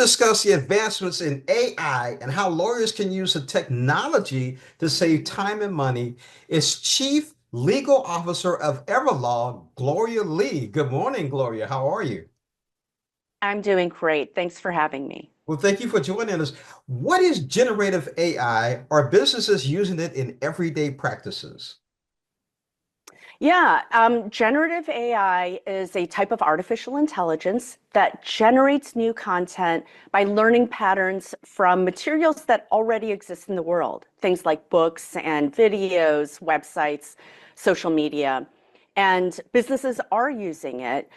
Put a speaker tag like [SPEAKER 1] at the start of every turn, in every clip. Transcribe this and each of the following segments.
[SPEAKER 1] discuss the advancements in AI and how lawyers can use the technology to save time and money is Chief Legal Officer of Everlaw, Gloria Lee. Good morning, Gloria. How are you?
[SPEAKER 2] I'm doing great. Thanks for having me.
[SPEAKER 1] Well, thank you for joining us. What is generative AI? Are businesses using it in everyday practices?
[SPEAKER 2] Generative AI is a type of artificial intelligence that generates new content by learning patterns from materials that already exist in the world, things like books and videos, websites, social media. And businesses are using it.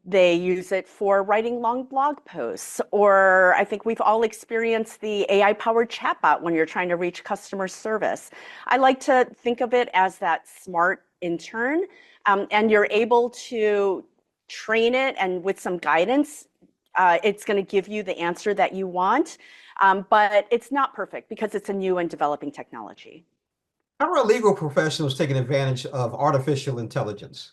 [SPEAKER 2] They use it for writing long blog posts, or I think we've all experienced the AI-powered chatbot when you're trying to reach customer service. I like to think of it as that smart intern, and you're able to train it, and with some guidance, it's going to give you the answer that you want. But it's not perfect because it's a new and developing technology.
[SPEAKER 1] How are legal professionals taking advantage of artificial intelligence?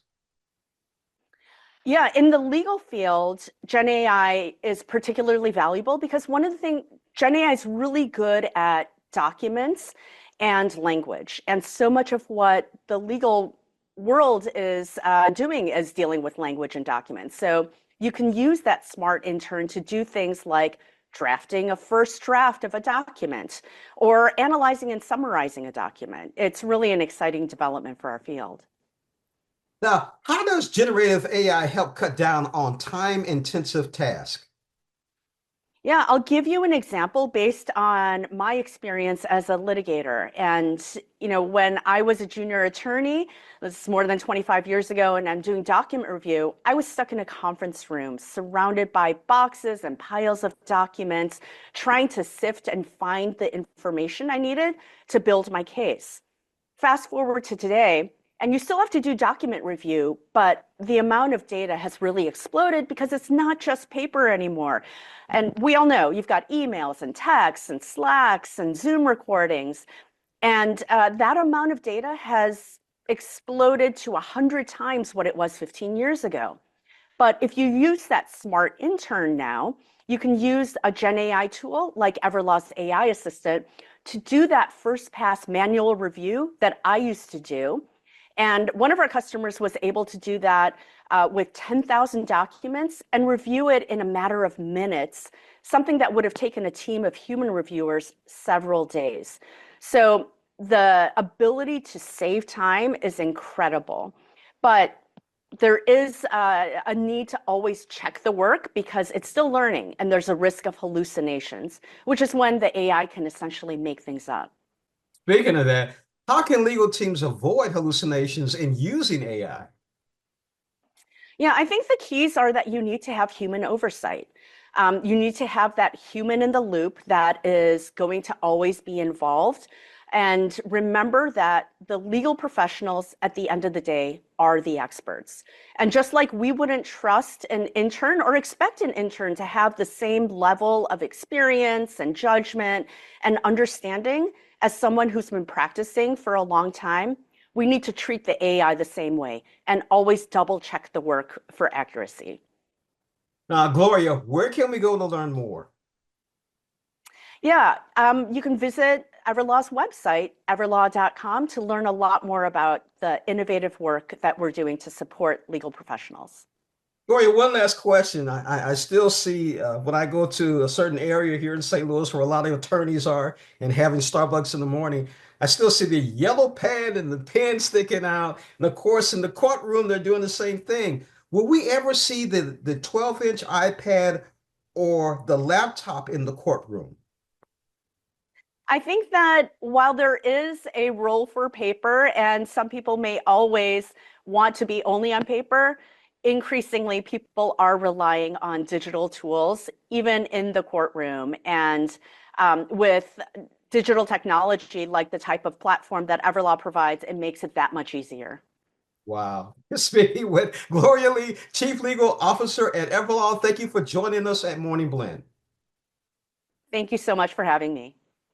[SPEAKER 2] Yeah, in the legal field, Gen AI is particularly valuable because one of the things, Gen AI is really good at documents and language. And so much of what the legal world is doing is dealing with language and documents. So you can use that smart intern to do things like drafting a first draft of a document or analyzing and summarizing a document. It's really an exciting development for our field.
[SPEAKER 1] Now, how does generative AI help cut down on time-intensive tasks?
[SPEAKER 2] Yeah, I'll give you an example based on my experience as a litigator. And, when I was a junior attorney, this is more than 25 years ago, and I'm doing document review, I was stuck in a conference room surrounded by boxes and piles of documents, trying to sift and find the information I needed to build my case. Fast forward to today, and you still have to do document review, but the amount of data has really exploded because it's not just paper anymore. And we all know you've got emails and texts and Slacks and Zoom recordings. And that amount of data has exploded to 100 times what it was 15 years ago. But if you use that smart intern now, you can use a Gen AI tool like Everlaw's AI assistant to do that first pass manual review that I used to do. And one of our customers was able to do that with 10,000 documents and review it in a matter of minutes, something that would have taken a team of human reviewers several days. So the ability to save time is incredible. But there is a need to always check the work because it's still learning and there's a risk of hallucinations, which is when the AI can essentially make things up.
[SPEAKER 1] Speaking of that, how can legal teams avoid hallucinations in using AI?
[SPEAKER 2] Yeah, I think the keys are that you need to have human oversight. You need to have that human in the loop that is going to always be involved. And remember that the legal professionals at the end of the day are the experts. And just like we wouldn't trust an intern or expect an intern to have the same level of experience and judgment and understanding as someone who's been practicing for a long time, we need to treat the AI the same way and always double check the work for accuracy.
[SPEAKER 1] Now, Gloria, where can we go to learn more?
[SPEAKER 2] You can visit Everlaw's website, everlaw.com, to learn a lot more about the innovative work that we're doing to support legal professionals.
[SPEAKER 1] Gloria, one last question. I still see when I go to a certain area here in St. Louis where a lot of attorneys are and having Starbucks in the morning, I still see the yellow pad and the pen sticking out. And of course, in the courtroom, they're doing the same thing. Will we ever see the 12-inch iPad or the laptop in the courtroom?
[SPEAKER 2] I think that while there is a role for paper and some people may always want to be only on paper, increasingly people are relying on digital tools, even in the courtroom. And with digital technology, like the type of platform that Everlaw provides, it makes it that much easier.
[SPEAKER 1] Wow. Speaking with Gloria Lee, Chief Legal Officer at Everlaw, thank you for joining us at Morning Blend.
[SPEAKER 2] Thank you so much for having me.